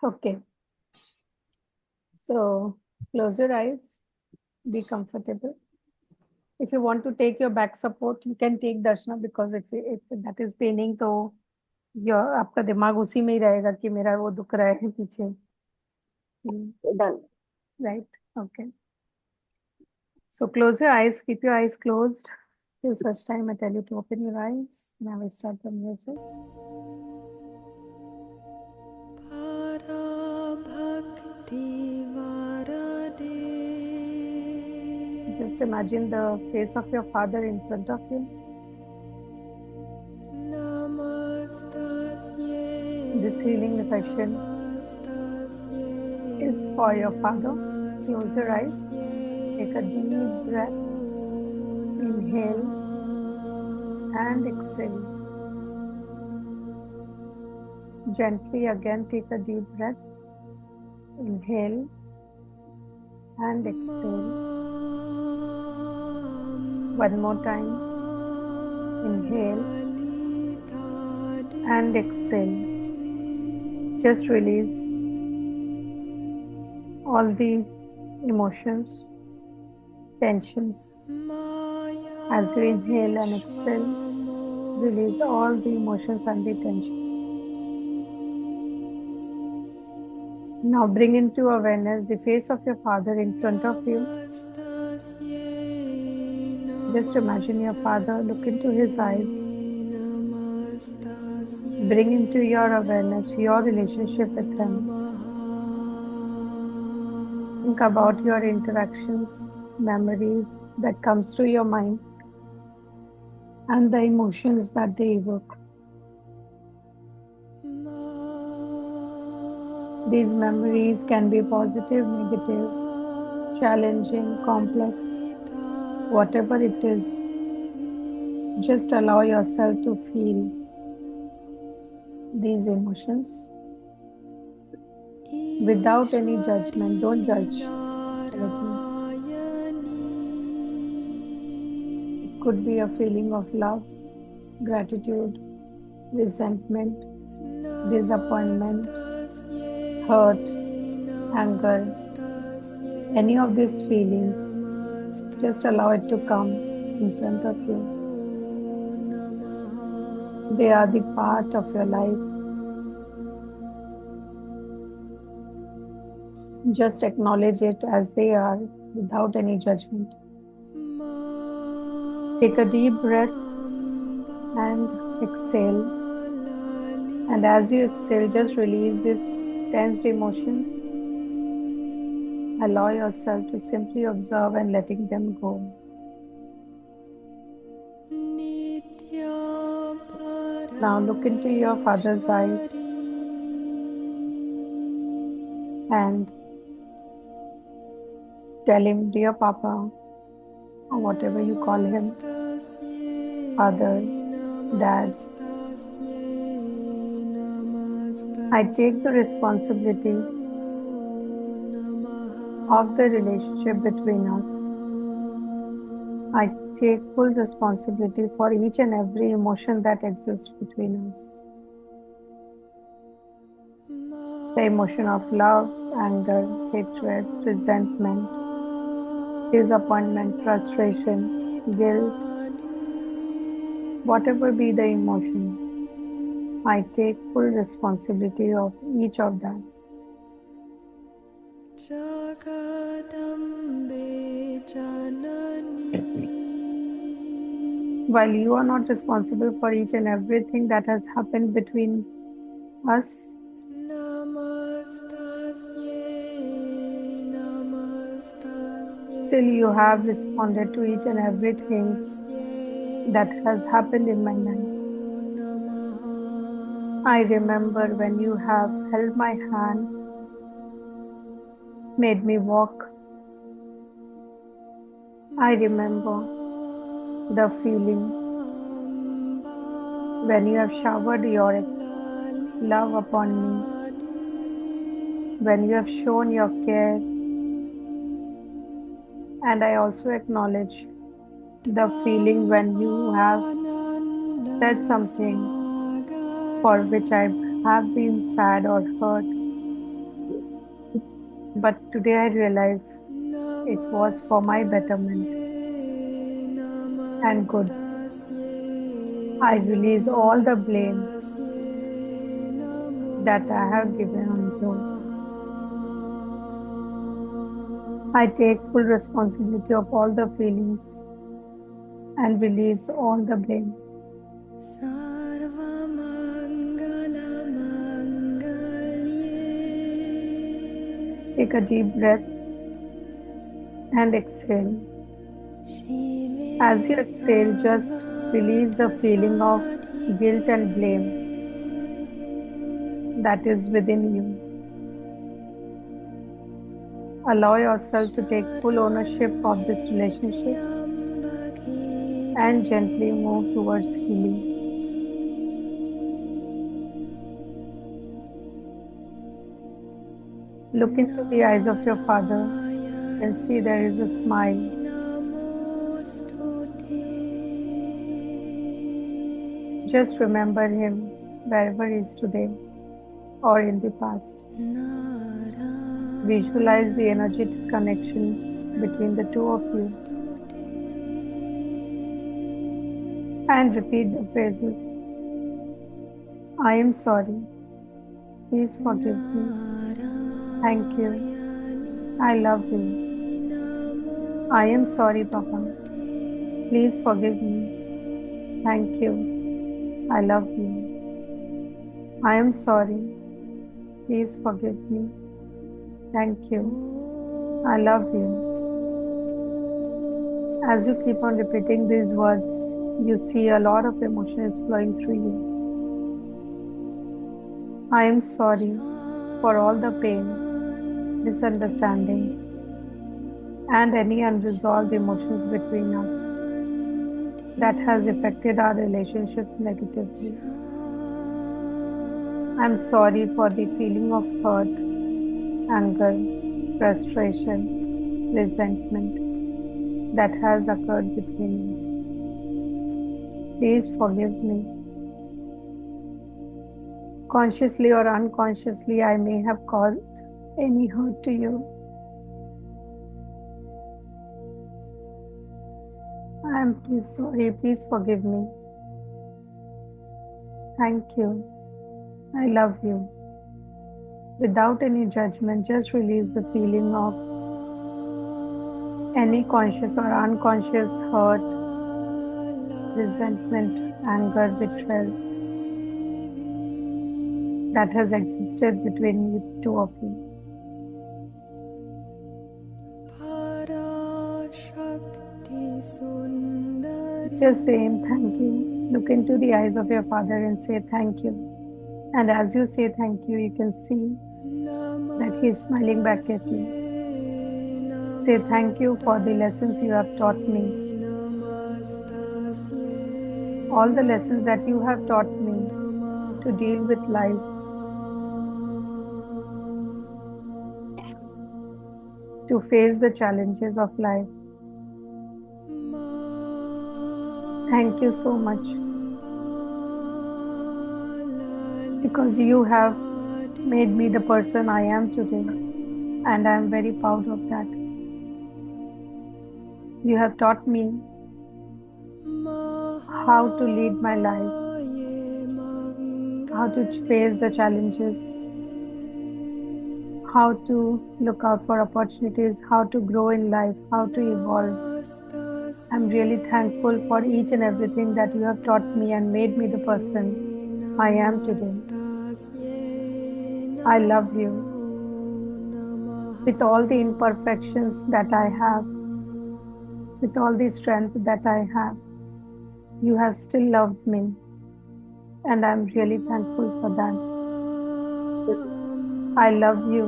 Okay, so close your eyes, be comfortable. If you want to take your back support, you can take Darshana because if that is paining, तो your आपका दिमाग उसी में ही रहेगा कि मेरा वो दुख रहा है पीछे. Done. Right? Okay. So close your eyes, keep your eyes closed till such time I tell you to open your eyes. Now we start the music. Just imagine the face of your father in front of you. This healing affection is for your father. Close your eyes. Take a deep breath. Inhale and exhale. Gently again take a deep breath. Inhale and exhale. One more time. Inhale and exhale. Just release all the emotions, tensions. As you inhale and exhale, release all the emotions and the tensions. Now bring into awareness the face of your father in front of you. Just imagine your father, look into his eyes. Bring into your awareness your relationship with him. Think about your interactions, memories that comes to your mind, and the emotions that they evoke. These memories can be positive, negative, challenging, complex, whatever it is. Just allow yourself to feel these emotions without any judgment. Don't judge anything. It could be a feeling of love, gratitude, resentment, disappointment, hurt, anger. Any of these feelings, just allow it to come in front of you. They are the part of your life. Just acknowledge it as they are without any judgment. Take a deep breath and exhale. And as you exhale, just release these tensed emotions. Allow yourself to simply observe and letting them go. Now look into your father's eyes and tell him, dear Papa, or whatever you call him, Father, Dad, I take the responsibility of the relationship between us. I take full responsibility for each and every emotion that exists between us. The emotion of love, anger, hatred, resentment, disappointment, frustration, guilt, whatever be the emotion, I take full responsibility of each of them. While you are not responsible for each and everything that has happened between us, still you have responded to each and everything that has happened in my life. I remember when you have held my hand, made me walk. I remember the feeling when you have showered your love upon me, when you have shown your care, and I also acknowledge the feeling when you have said something for which I have been sad or hurt. But today I realize it was for my betterment and good. I release all the blame that I have given on you. I take full responsibility of all the feelings and release all the blame. Take a deep breath and exhale. As you exhale, just release the feeling of guilt and blame that is within you. Allow yourself to take full ownership of this relationship and gently move towards healing. Look into the eyes of your father and see there is a smile. Just remember him wherever he is today or in the past. Visualize the energetic connection between the two of you and repeat the phrases. I am sorry. Please forgive me. Thank you. I love you. I am sorry, Papa. Please forgive me. Thank you. I love you. I am sorry. Please forgive me. Thank you. I love you. As you keep on repeating these words, you see a lot of emotion is flowing through you. I am sorry for all the pain, misunderstandings, and any unresolved emotions between us that has affected our relationships negatively. I'm sorry for the feeling of hurt, anger, frustration, resentment that has occurred between us. Please forgive me. Consciously or unconsciously, I may have caused any hurt to you. I am please sorry. Please forgive me. Thank you. I love you. Without any judgment, just release the feeling of any conscious or unconscious hurt, resentment, anger, betrayal that has existed between the two of you. Just saying thank you. Look into the eyes of your father and say thank you. And as you say thank you, you can see that he is smiling back at you. Say thank you for the lessons you have taught me. All the lessons that you have taught me to deal with life, to face the challenges of life. Thank you so much because you have made me the person I am today, and I am very proud of that. You have taught me how to lead my life, how to face the challenges, how to look out for opportunities, how to grow in life, how to evolve. I'm really thankful for each and everything that you have taught me and made me the person I am today. I love you. With all the imperfections that I have, with all the strength that I have, you have still loved me, and I'm really thankful for that. I love you.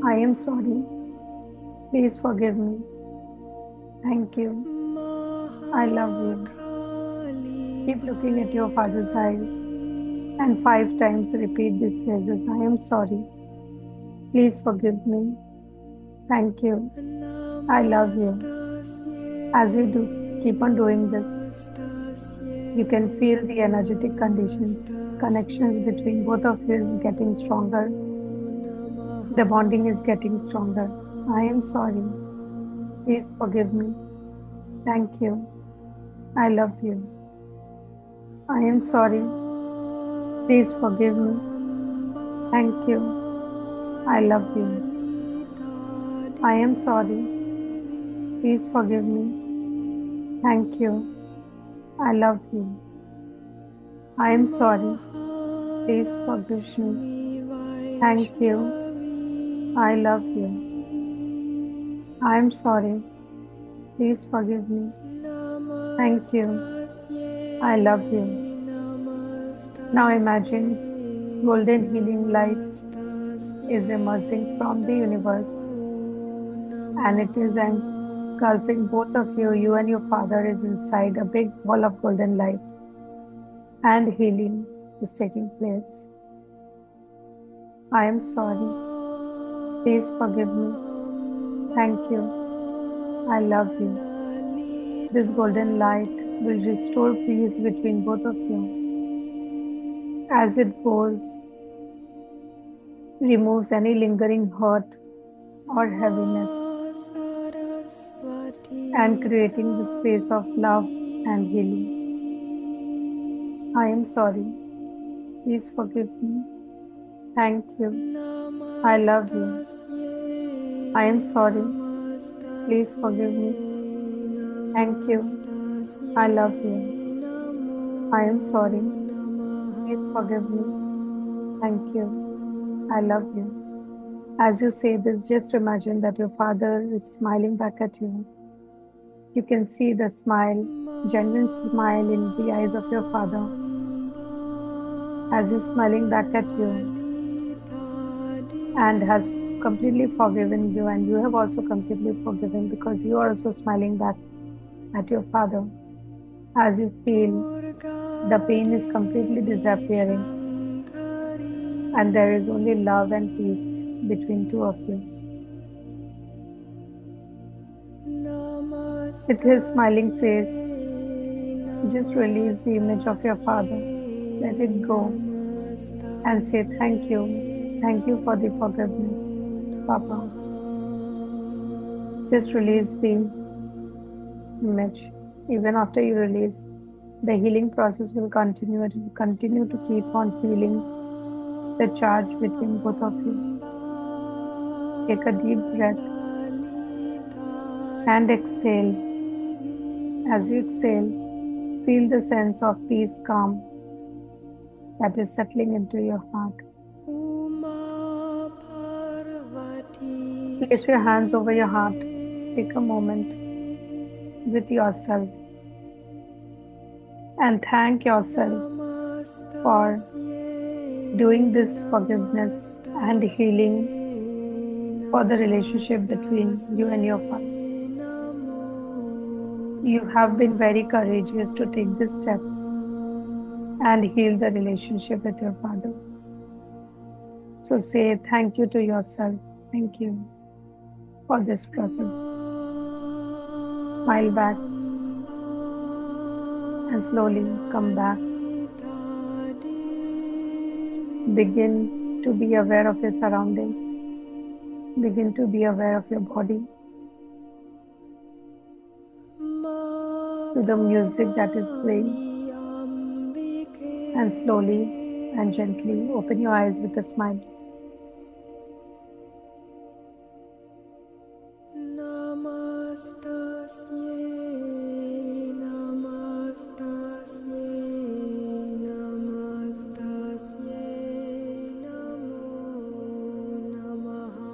I am sorry. Please forgive me. Thank you. I love you. Keep looking at your father's eyes and 5 times repeat these phrases. I am sorry. Please forgive me. Thank you. I love you. As you do, Keep on doing this. You can feel the energetic connections between both of you is getting stronger. The bonding is getting stronger. I am sorry. Please forgive me. Thank you. I love you. I am sorry. Please forgive me. Thank you. I love you. I am sorry. Please forgive me. Thank you. I love you. I am sorry. Please forgive me. Thank you. I love you. I am sorry. Please forgive me. Thank you. I love you. Now imagine golden healing light is emerging from the universe and it is engulfing both of you. You and your father is inside a big ball of golden light and healing is taking place. I am sorry. Please forgive me. Thank you. I love you. This golden light will restore peace between both of you. As it goes, removes any lingering hurt or heaviness and creating the space of love and healing. I am sorry. Please forgive me. Thank you. I love you. I am sorry. Please forgive me. Thank you. I love you. I am sorry. Please forgive me. Thank you. I love you. As you say this, just imagine that your father is smiling back at you. You can see the smile, genuine smile in the eyes of your father as he's smiling back at you and has completely forgiven you, and you have also completely forgiven because you are also smiling back at your father as you feel the pain is completely disappearing and there is only love and peace between two of you. With his smiling face, just release the image of your father. Let it go and say thank you. Thank you for the forgiveness, Papa. Just release the image. Even after you release, the healing process will continue. It will continue to keep on healing the charge between both of you. Take a deep breath and exhale. As you exhale, feel the sense of peace, calm that is settling into your heart. Place your hands over your heart. Take a moment with yourself and thank yourself for doing this forgiveness and healing for the relationship between you and your father. You have been very courageous to take this step and heal the relationship with your father. So say thank you to yourself. Thank you for this process. Smile back and slowly come back. Begin to be aware of your surroundings. Begin to be aware of your body, to the music that is playing, and slowly and gently open your eyes with a smile.